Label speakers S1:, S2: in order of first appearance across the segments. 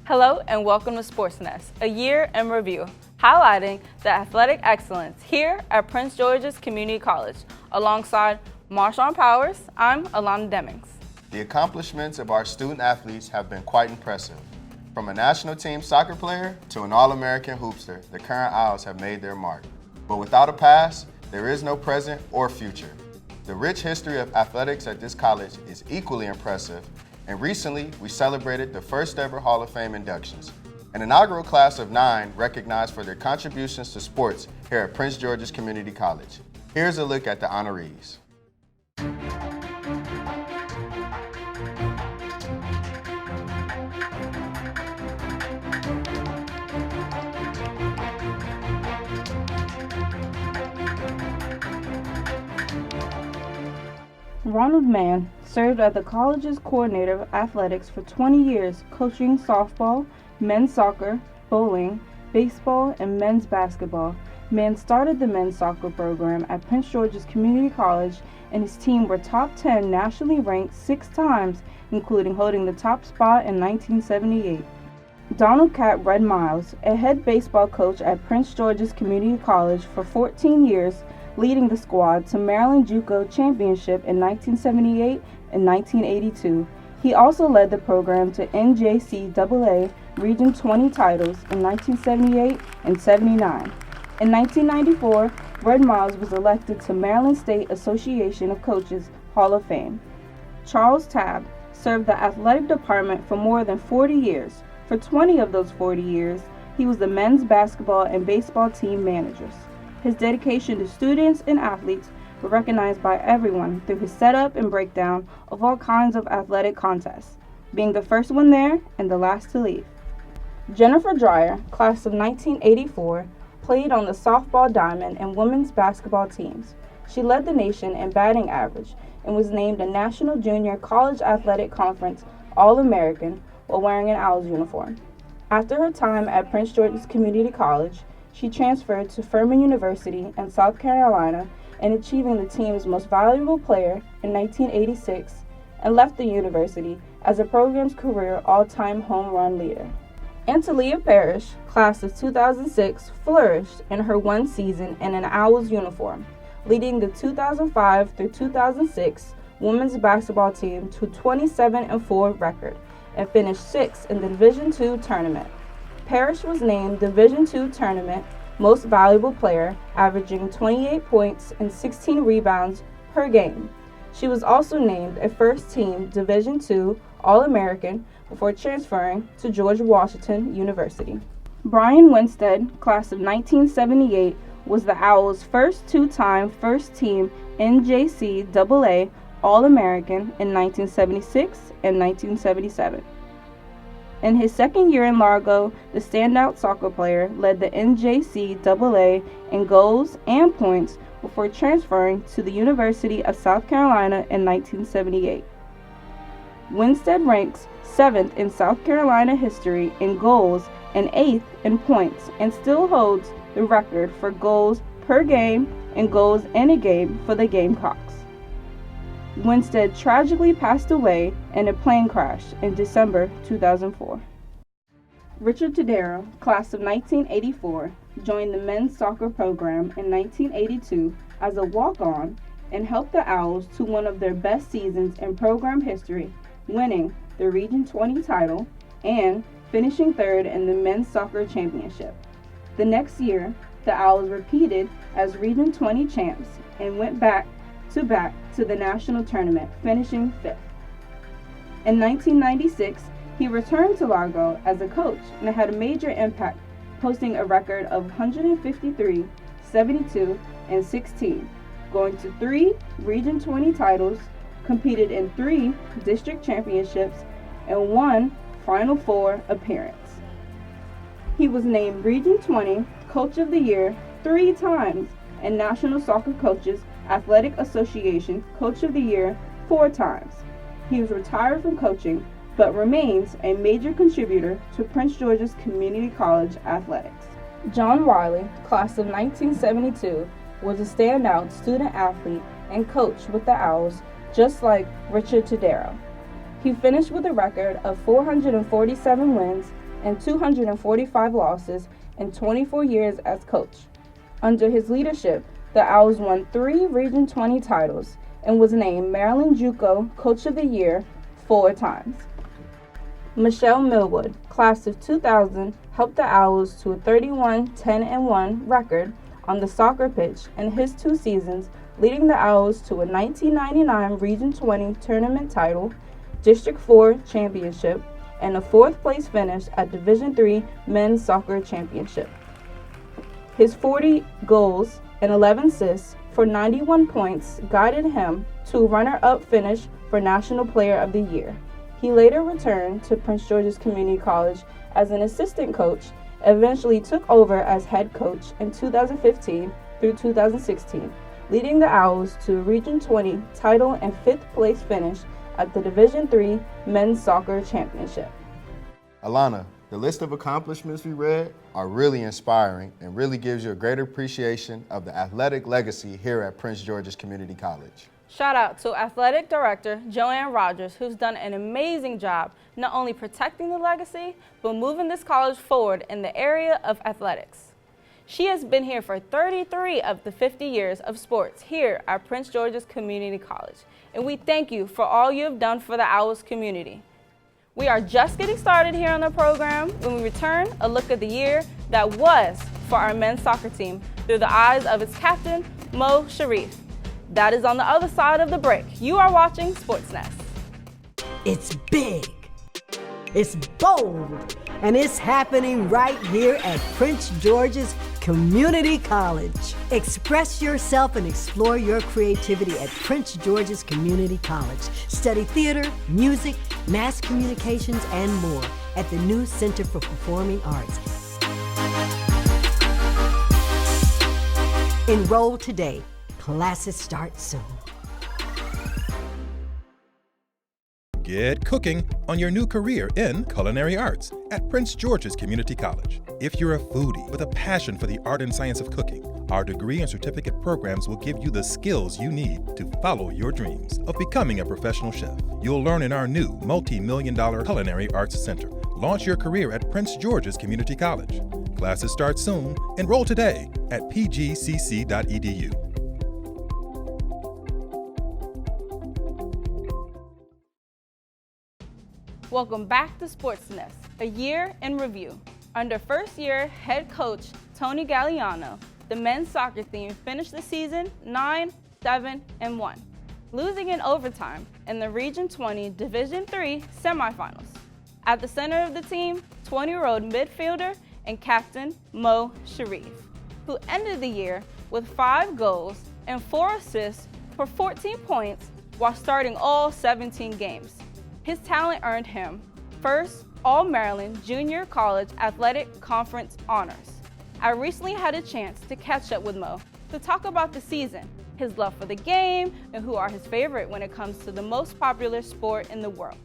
S1: Hello and welcome to SportsNest, a year in review, highlighting the athletic excellence here at Prince George's Community College. Alongside Marshawn Powers, I'm Alana Demmings.
S2: The accomplishments of our student athletes have been quite impressive. From a national team soccer player to an All-American hoopster, the current Owls have made their mark. But without a past, there is no present or future. The rich history of athletics at this college is equally impressive, and recently we celebrated the first ever Hall of Fame inductions. An inaugural class of 9 recognized for their contributions to sports here at Prince George's Community College. Here's a look at the honorees.
S1: Ronald Mann served as the college's coordinator of athletics for 20 years, coaching softball, men's soccer, bowling, baseball, and men's basketball. Mann started the men's soccer program at Prince George's Community College, and his team were top 10 nationally ranked 6 times, including holding the top spot in 1978. Donald Cat Red Miles, a head baseball coach at Prince George's Community College for 14 years, leading the squad to Maryland JUCO Championship in 1978 and 1982. He also led the program to NJCAA Region 20 titles in 1978 and 79. In 1994, Red Miles was elected to Maryland State Association of Coaches Hall of Fame. Charles Tabb served the athletic department for more than 40 years. For 20 of those 40 years, he was the men's basketball and baseball team managers. His dedication to students and athletes were recognized by everyone through his setup and breakdown of all kinds of athletic contests, being the first one there and the last to leave. Jennifer Dreyer, class of 1984, played on the softball diamond and women's basketball teams. She led the nation in batting average and was named a National Junior College Athletic Conference All-American while wearing an Owls uniform. After her time at Prince George's Community College, she transferred to Furman University in South Carolina and achieving the team's most valuable player in 1986 and left the university as the program's career all-time home run leader. Antalia Parrish, class of 2006, flourished in her one season in an Owls uniform, leading the 2005 through 2006 women's basketball team to 27-4 record and finished 6th in the Division II tournament. Parrish was named Division II Tournament Most Valuable Player, averaging 28 points and 16 rebounds per game. She was also named a first-team Division II All-American before transferring to George Washington University. Brian Winstead, class of 1978, was the Owls' first 2-time first-team NJCAA All-American in 1976 and 1977. In his second year in Largo, the standout soccer player led the NJCAA in goals and points before transferring to the University of South Carolina in 1978. Winstead ranks 7th in South Carolina history in goals and 8th in points, and still holds the record for goals per game and goals in a game for the Gamecocks. Winstead tragically passed away in a plane crash in December 2004. Richard Tadero, class of 1984, joined the men's soccer program in 1982 as a walk-on and helped the Owls to one of their best seasons in program history, winning the Region 20 title and finishing 3rd in the men's soccer championship. The next year, the Owls repeated as Region 20 champs and went back to the national tournament, finishing 5th. In 1996, he returned to Largo as a coach and had a major impact, posting a record of 153, 72, and 16, going to 3 Region 20 titles, competed in 3 district championships, and 1 Final Four appearance. He was named Region 20 Coach of the Year 3 times and National Soccer Coaches Athletic Association Coach of the Year 4 times. He was retired from coaching, but remains a major contributor to Prince George's Community College athletics. John Wiley, class of 1972, was a standout student athlete and coach with the Owls, just like Richard Tadero. He finished with a record of 447 wins and 245 losses in 24 years as coach. Under his leadership, the Owls won 3 Region 20 titles and was named Maryland JUCO Coach of the Year 4 times. Michelle Millwood, class of 2000, helped the Owls to a 31-10-1 record on the soccer pitch in his 2 seasons, leading the Owls to a 1999 Region 20 tournament title, District 4 championship, and a 4th place finish at Division III Men's Soccer Championship. His 40 goals and 11 assists for 91 points guided him to a runner-up finish for National Player of the Year. He later returned to Prince George's Community College as an assistant coach, eventually took over as head coach in 2015 through 2016, leading the Owls to a Region 20 title and 5th place finish at the Division III Men's Soccer Championship.
S2: Alana, the list of accomplishments we read are really inspiring and really gives you a greater appreciation of the athletic legacy here at Prince George's Community College.
S1: Shout out to Athletic Director Joanne Rogers, who's done an amazing job not only protecting the legacy, but moving this college forward in the area of athletics. She has been here for 33 of the 50 years of sports here at Prince George's Community College, and we thank you for all you have done for the Owls community. We are just getting started here on the program. When we return, a look at the year that was for our men's soccer team through the eyes of its captain, Mo Sharif. That is on the other side of the break. You are watching SportsNest.
S3: It's big, it's bold, and it's happening right here at Prince George's Community College. Express yourself and explore your creativity at Prince George's Community College. Study theater, music, mass communications, and more at the new Center for Performing Arts. Enroll today. Classes start soon.
S4: Get cooking on your new career in culinary arts at Prince George's Community College. If you're a foodie with a passion for the art and science of cooking, our degree and certificate programs will give you the skills you need to follow your dreams of becoming a professional chef. You'll learn in our new multi-million-dollar culinary arts center. Launch your career at Prince George's Community College. Classes start soon. Enroll today at pgcc.edu.
S1: Welcome back to SportsNest, a year in review. Under first-year head coach Tony Galliano, the men's soccer team finished the season 9-7-1, losing in overtime in the Region 20 Division III semifinals. At the center of the team, 20-year-old midfielder and captain Mo Sharif, who ended the year with 5 goals and 4 assists for 14 points while starting all 17 games. His talent earned him first All-Maryland Junior College Athletic Conference honors. I recently had a chance to catch up with Mo to talk about the season, his love for the game, and who are his favorite when it comes to the most popular sport in the world.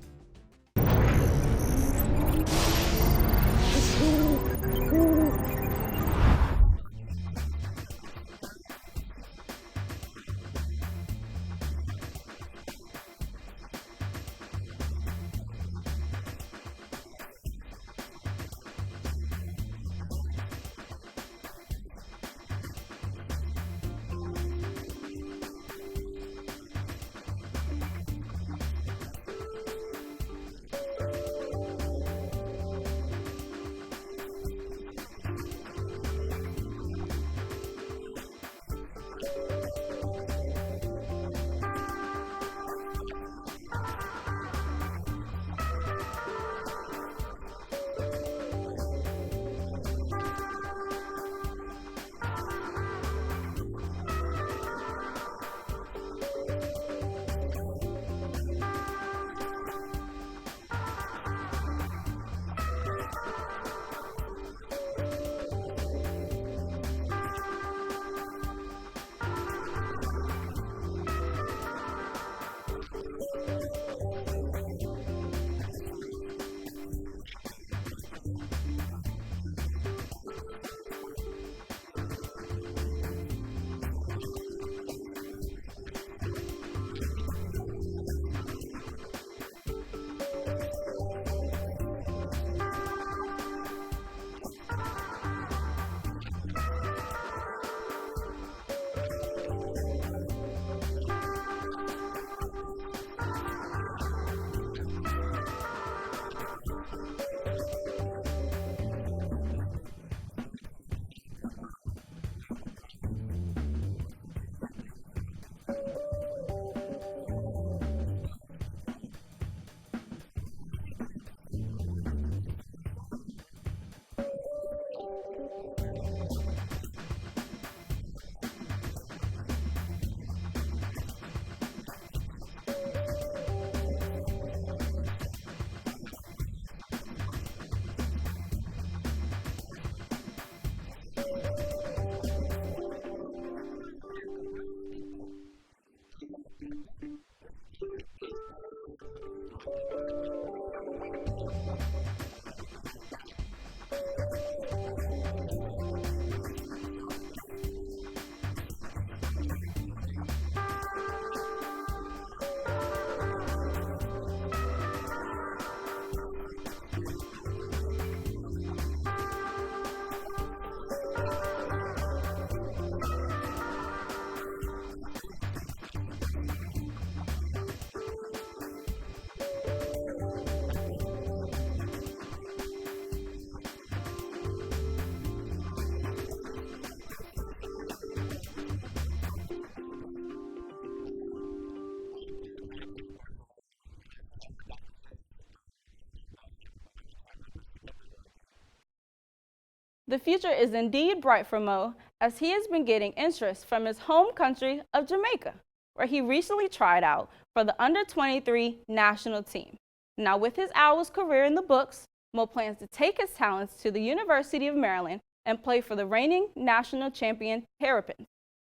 S1: The future is indeed bright for Mo, as he has been getting interest from his home country of Jamaica, where he recently tried out for the under-23 national team. Now with his Owls career in the books, Mo plans to take his talents to the University of Maryland and play for the reigning national champion Terrapins.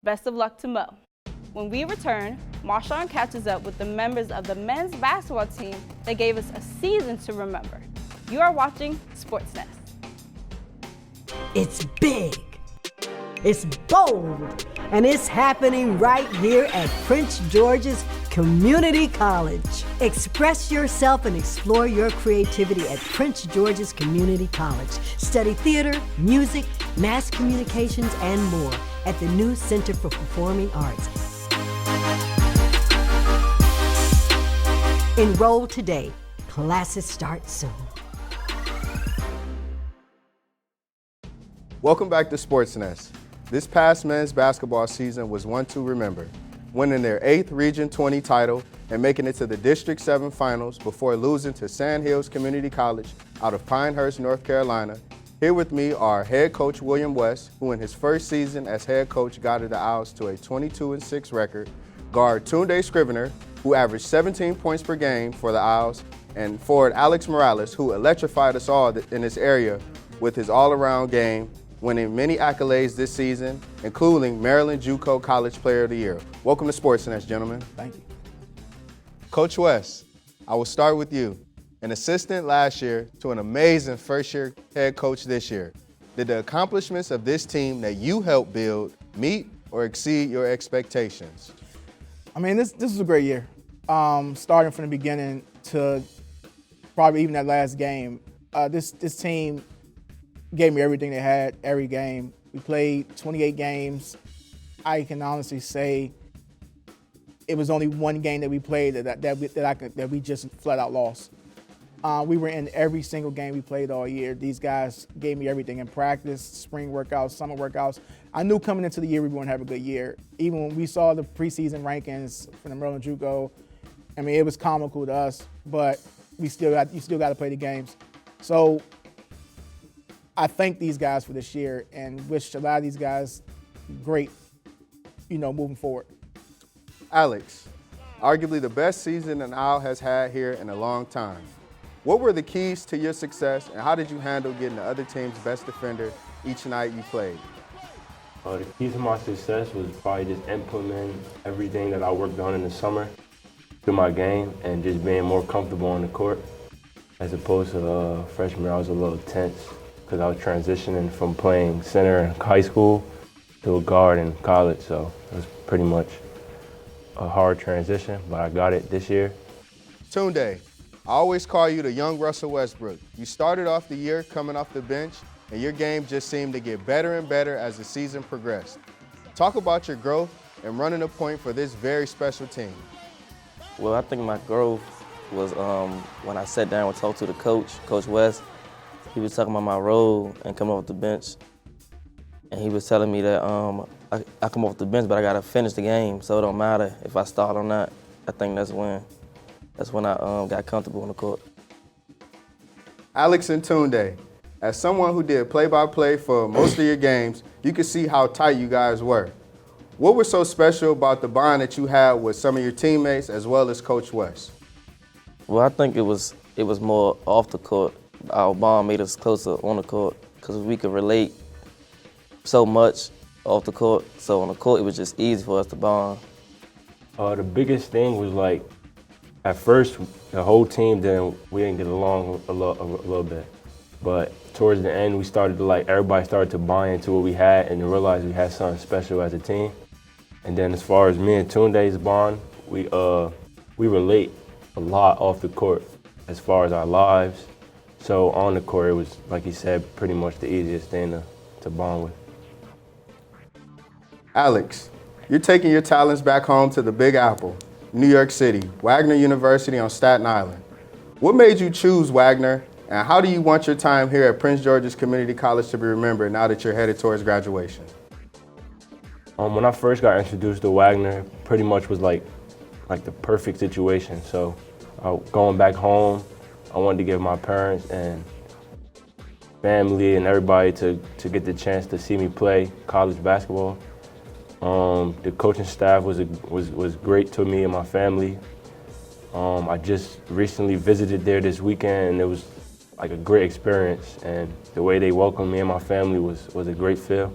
S1: Best of luck to Mo. When we return, Marshawn catches up with the members of the men's basketball team that gave us a season to remember. You are watching SportsNest.
S3: It's big, it's bold, and it's happening right here at Prince George's Community College. Express yourself and explore your creativity at Prince George's Community College. Study theater, music, mass communications, and more at the new Center for Performing Arts. Enroll today. Classes start soon.
S2: Welcome back to SportsNest. This past men's basketball season was one to remember, winning their 8th Region 20 title and making it to the District 7 finals before losing to Sand Hills Community College out of Pinehurst, North Carolina. Here with me are head coach William West, who in his first season as head coach guided the Owls to a 22-6 record, guard Tunde Scrivener, who averaged 17 points per game for the Owls, and forward Alex Morales, who electrified us all in this area with his all-around game, winning many accolades this season, including Maryland JUCO College Player of the Year. Welcome to SportsNest, gentlemen.
S5: Thank you.
S2: Coach West, I will start with you. An assistant last year to an amazing first-year head coach this year. Did the accomplishments of this team that you helped build meet or exceed your expectations?
S5: I mean, this is a great year. Starting from the beginning to probably even that last game, this team gave me everything they had every game. We played 28 games. I can honestly say it was only one game that we played that we just flat out lost. We were in every single game we played all year. These guys gave me everything in practice, spring workouts, summer workouts. I knew coming into the year we were going to have a good year. Even when we saw the preseason rankings from the Maryland JUCO, I mean, it was comical to us, but you still got to play the games. So I thank these guys for this year and wish a lot of these guys great, moving forward.
S2: Alex, arguably the best season an Owl has had here in a long time. What were the keys to your success, and how did you handle getting the other team's best defender each night you played?
S6: The key to my success was probably just implementing everything that I worked on in the summer through my game and just being more comfortable on the court. As opposed to freshman, I was a little tense because I was transitioning from playing center in high school to a guard in college, so it was pretty much a hard transition, but I got it this year.
S2: Tunde, I always call you the young Russell Westbrook. You started off the year coming off the bench, and your game just seemed to get better and better as the season progressed. Talk about your growth and running a point for this very special team.
S7: Well, I think my growth was when I sat down and talked to the coach, Coach West. He was talking about my role and coming off the bench. And he was telling me that I come off the bench, but I got to finish the game, so it don't matter if I start or not. I think that's when I got comfortable on the court.
S2: Alex and Tunde, as someone who did play-by-play for most of your games, you could see how tight you guys were. What was so special about the bond that you had with some of your teammates as well as Coach West?
S7: Well, I think it was more off the court. Our bond made us closer on the court because we could relate so much off the court. So on the court, it was just easy for us to bond.
S6: The biggest thing was like At first, the whole team, we didn't get along a little bit. But towards the end, everybody started to buy into what we had and realize we had something special as a team. And then as far as me and Tunde's bond, we relate a lot off the court as far as our lives. So on the court, it was, like he said, pretty much the easiest thing to bond with.
S2: Alex, you're taking your talents back home to the Big Apple, New York City, Wagner University on Staten Island. What made you choose Wagner, and how do you want your time here at Prince George's Community College to be remembered now that you're headed towards graduation?
S6: When I first got introduced to Wagner, pretty much was like the perfect situation. So going back home, I wanted to give my parents and family and everybody to get the chance to see me play college basketball. The coaching staff was great to me and my family. I just recently visited there this weekend, and it was like a great experience. And the way they welcomed me and my family was a great feel.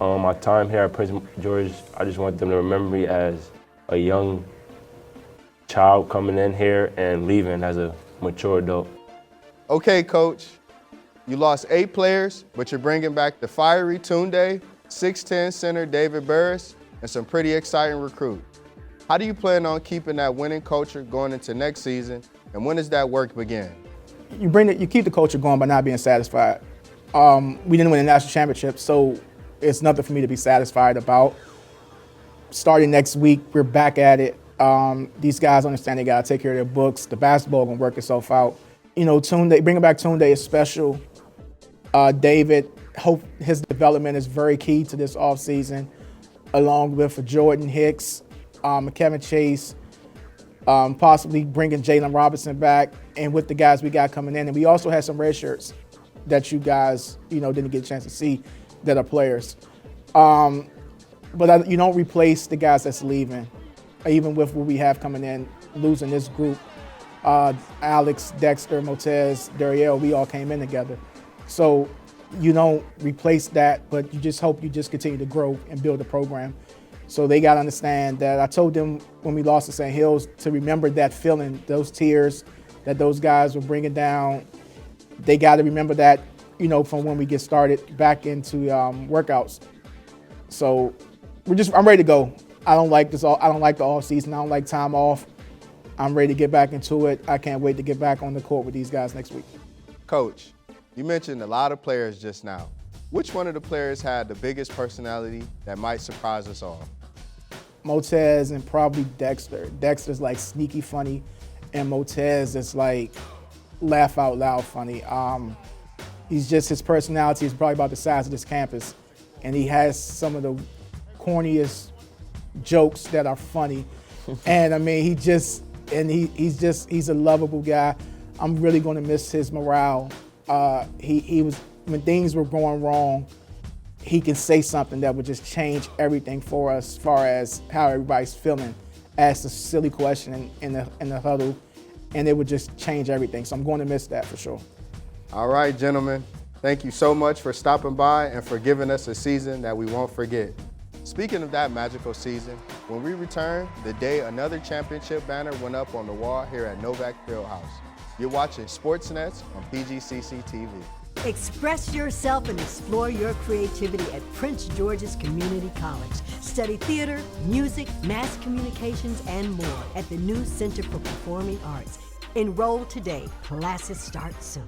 S6: My time here at Prince George, I just want them to remember me as a young child coming in here and leaving as a mature adult.
S2: Okay, Coach, you lost 8 players, but you're bringing back the fiery Tunde, 6'10" center David Burris, and some pretty exciting recruits. How do you plan on keeping that winning culture going into next season, and when does that work begin?
S5: You keep the culture going by not being satisfied. We didn't win a national championship, so it's nothing for me to be satisfied about. Starting next week, we're back at it. These guys understand they gotta take care of their books. The basketball gonna work itself out. You know, bringing back Tunde is special. David, hope his development is very key to this offseason, along with Jordan Hicks, Kevin Chase, possibly bringing Jalen Robinson back, and with the guys we got coming in. And we also had some red shirts that you guys, didn't get a chance to see that are players. But you don't replace the guys that's leaving, even with what we have coming in, losing this group. Alex, Dexter, Motez, Dariel, we all came in together. So you don't replace that, but you just hope you just continue to grow and build a program. So they got to understand that I told them when we lost to St. Hills to remember that feeling, those tears that those guys were bringing down. They got to remember that, from when we get started back into workouts. So I'm ready to go. I don't like the off season. I don't like time off. I'm ready to get back into it. I can't wait to get back on the court with these guys next week.
S2: Coach, you mentioned a lot of players just now. Which one of the players had the biggest personality that might surprise us all?
S5: Motez and probably Dexter. Dexter's like sneaky funny, and Motez is like laugh out loud funny. His personality is probably about the size of this campus, and he has some of the corniest jokes that are funny. And I mean, he's a lovable guy. I'm really going to miss his morale. He was, when things were going wrong, he can say something that would just change everything for us as far as how everybody's feeling. Ask a silly question in the huddle, and it would just change everything. So I'm going to miss that for sure.
S2: All right, gentlemen. Thank you so much for stopping by and for giving us a season that we won't forget. Speaking of that magical season, when we return, the day another championship banner went up on the wall here at Novak Fieldhouse. You're watching SportsNest on PGCC TV.
S3: Express yourself and explore your creativity at Prince George's Community College. Study theater, music, mass communications, and more at the new Center for Performing Arts. Enroll today. Classes start soon.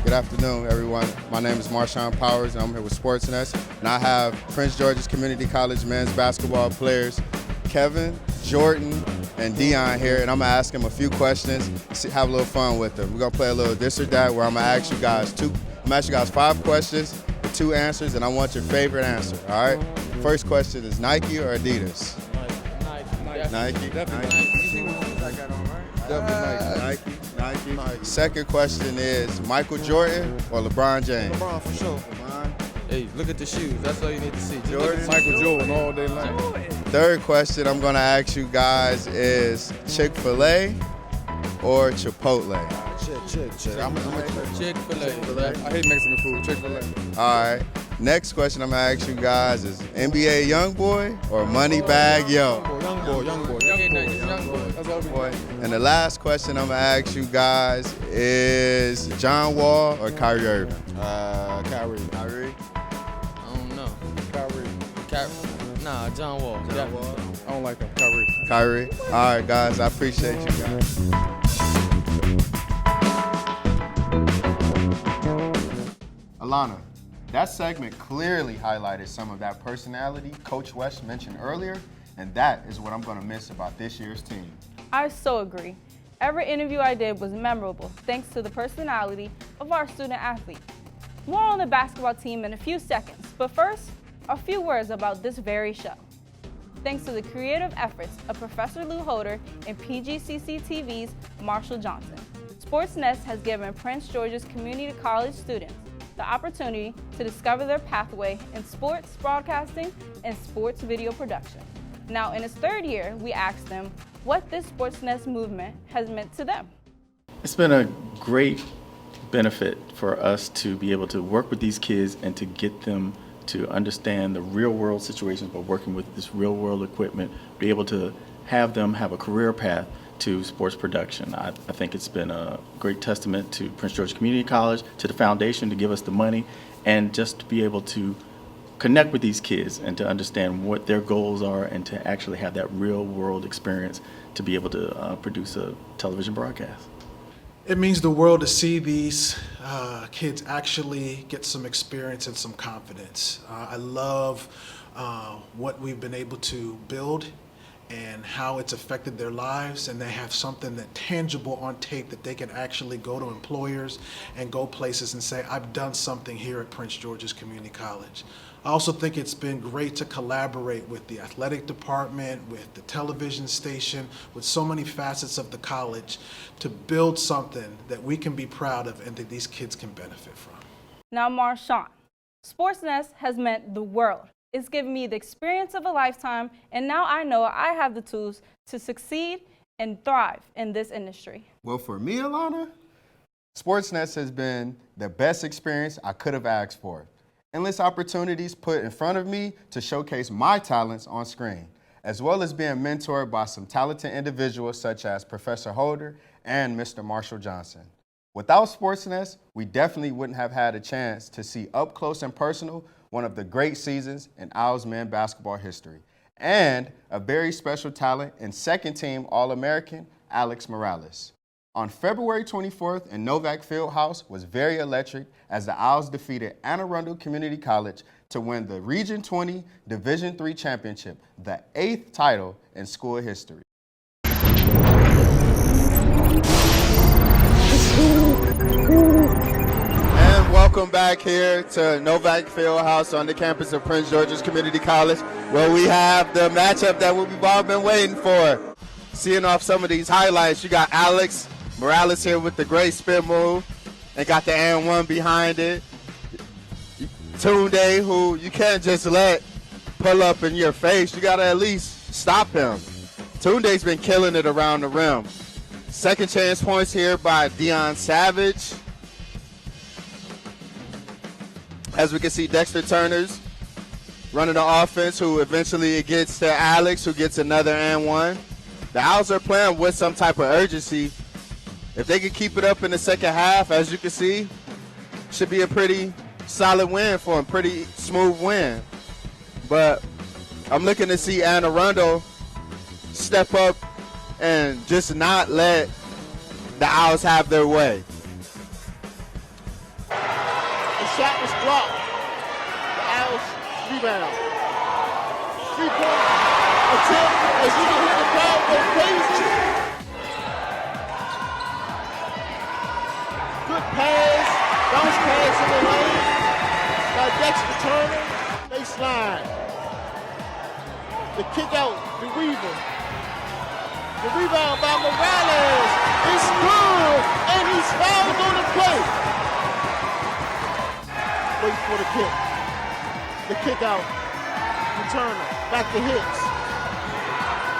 S2: Good afternoon, everyone. My name is Marshawn Powers, and I'm here with SportsNest. And I have Prince George's Community College men's basketball players, Kevin, Jordan, and Dion here. And I'm gonna ask them a few questions, have a little fun with them. We're gonna play a little this or that, where I'm gonna ask you guys 5 questions with 2 answers, and I want your favorite answer, all right? First question is Nike or Adidas? Nike.
S8: Definitely
S2: Nike. Second question is Michael Jordan or LeBron James?
S8: LeBron for sure.
S9: Hey, look at the shoes. That's all you need to see.
S2: Jordan.
S8: Michael Jordan all day long.
S2: Third question I'm gonna ask you guys is Chick-fil-A or Chipotle?
S8: Chick. I'm a
S9: Chick-fil-A.
S8: I hate Mexican food. Chick-fil-A.
S2: All right. Next question I'm gonna ask you guys is NBA young boy or money bag yo?
S8: Young boy. That's all we
S2: Boy. And the last question I'm gonna ask you guys is John Wall or Kyrie Irving?
S8: Kyrie.
S2: Kyrie?
S9: I don't know.
S8: Kyrie.
S9: Nah, John Wall. Definitely.
S8: I don't like him. Kyrie.
S2: Kyrie? All right, guys. I appreciate you guys. Alana, that segment clearly highlighted some of that personality Coach West mentioned earlier, and that is what I'm going to miss about this year's team.
S1: I so agree. Every interview I did was memorable thanks to the personality of our student athletes. More on the basketball team in a few seconds, but first, a few words about this very show. Thanks to the creative efforts of Professor Lou Holder and PGCC TV's Marshall Johnson, SportsNest has given Prince George's Community College students the opportunity to discover their pathway in sports broadcasting and sports video production. Now, in its third year, we asked them what this SportsNest movement has meant to them.
S10: It's been a great benefit for us to be able to work with these kids and to get them to understand the real world situations by working with this real world equipment, be able to have them have a career path to sports production. I think it's been a great testament to Prince George Community College, to the foundation to give us the money, and just to be able to connect with these kids and to understand what their goals are and to actually have that real world experience to be able to produce a television broadcast.
S11: It means the world to see these kids actually get some experience and some confidence. I love what we've been able to build and how it's affected their lives, and they have something that tangible on tape that they can actually go to employers and go places and say, I've done something here at Prince George's Community College. I also think it's been great to collaborate with the athletic department, with the television station, with so many facets of the college to build something that we can be proud of and that these kids can benefit from.
S1: Now, Marshawn, SportsNest has meant the world. It's given me the experience of a lifetime, and now I know I have the tools to succeed and thrive in this industry.
S2: Well, for me, Alana, SportsNest has been the best experience I could have asked for. Endless opportunities put in front of me to showcase my talents on screen, as well as being mentored by some talented individuals such as Professor Holder and Mr. Marshall Johnson. Without SportsNest, we definitely wouldn't have had a chance to see up close and personal one of the great seasons in Owls men basketball history, and a very special talent in second-team All-American Alex Morales. On February 24th in Novak Fieldhouse was very electric as the Owls defeated Anne Arundel Community College to win the Region 20 Division III Championship, the 8th title in school history. And welcome back here to Novak Fieldhouse on the campus of Prince George's Community College, where we have the matchup that we've all been waiting for. Seeing off some of these highlights, you got Alex Morales here with the great spin move and got the and one behind it. Tunde, who you can't just let pull up in your face. You got to at least stop him. Tunde's been killing it around the rim. Second chance points here by Deion Savage. As we can see, Dexter Turner's running the offense, who eventually it gets to Alex, who gets another and one. The Owls are playing with some type of urgency. If they can keep it up in the second half, as you can see, should be a pretty solid win for them, pretty smooth win. But I'm looking to see Anne Arundel step up and just not let the Owls have their way.
S12: The shot was blocked. The Owls rebound. 3-point attempt, as you can hear the crowd go crazy. Good pass, bounce pass in the lane by Dexter Turner. Baseline. The kick out, the Weaver. The rebound by Morales is good, and he's fouled on the play. Wait for the kick. The kick out to Turner. Back to Hicks.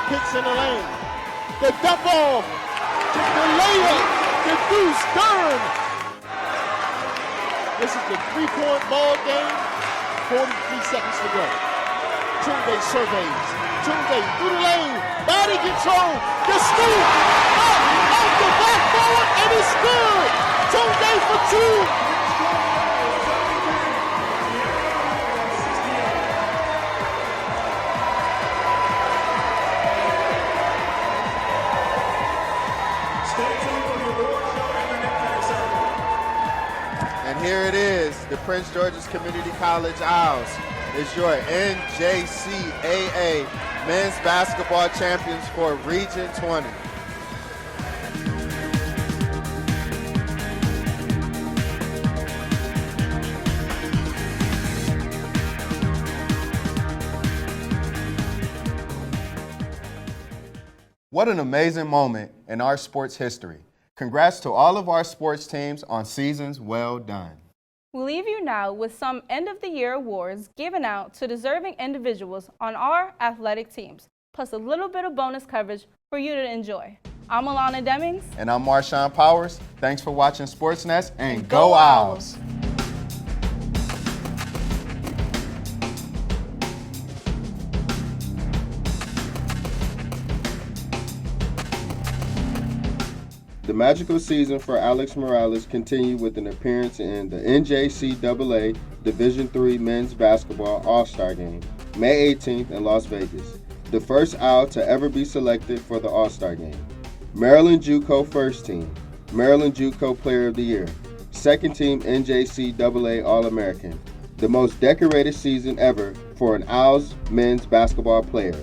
S12: Hicks in the lane. The dump off. The layup. The Deuce Dern. This is the three-point ball game. 43 seconds to go. Tunde surveys. Tunde through the lane. Body control. The scoop. Off the backboard, and it's good. Tunde for two.
S2: And here it is, the Prince George's Community College Owls is your NJCAA Men's Basketball Champions for Region 20. What an amazing moment in our sports history. Congrats to all of our sports teams on seasons well done.
S1: We'll leave you now with some end-of-the-year awards given out to deserving individuals on our athletic teams, plus a little bit of bonus coverage for you to enjoy. I'm Alana Demmings.
S2: And I'm Marshawn Powers. Thanks for watching SportsNest, and go Owls! The magical season for Alex Morales continued with an appearance in the NJCAA Division III Men's Basketball All-Star Game, May 18th in Las Vegas, the first Owl to ever be selected for the All-Star Game. Maryland JUCO First Team, Maryland JUCO Player of the Year, Second Team NJCAA All-American, the most decorated season ever for an Owls men's basketball player.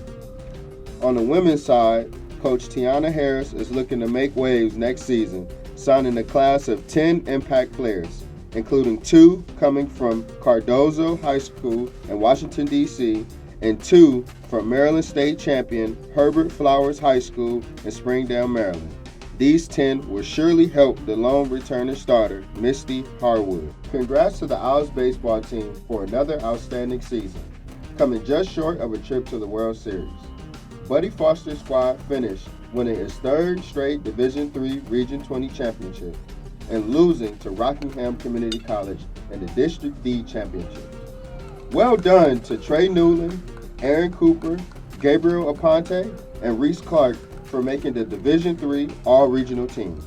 S2: On the women's side, Coach Tiana Harris is looking to make waves next season, signing a class of 10 impact players, including 2 coming from Cardozo High School in Washington, D.C., and 2 from Maryland State champion Herbert Flowers High School in Springdale, Maryland. These 10 will surely help the lone returning starter, Misty Harwood. Congrats to the Owls baseball team for another outstanding season, coming just short of a trip to the World Series. Buddy Foster's squad finished winning its 3rd straight Division III Region 20 championship and losing to Rockingham Community College in the District D championship. Well done to Trey Newland, Aaron Cooper, Gabriel Aponte, and Reese Clark for making the Division III All-Regional team.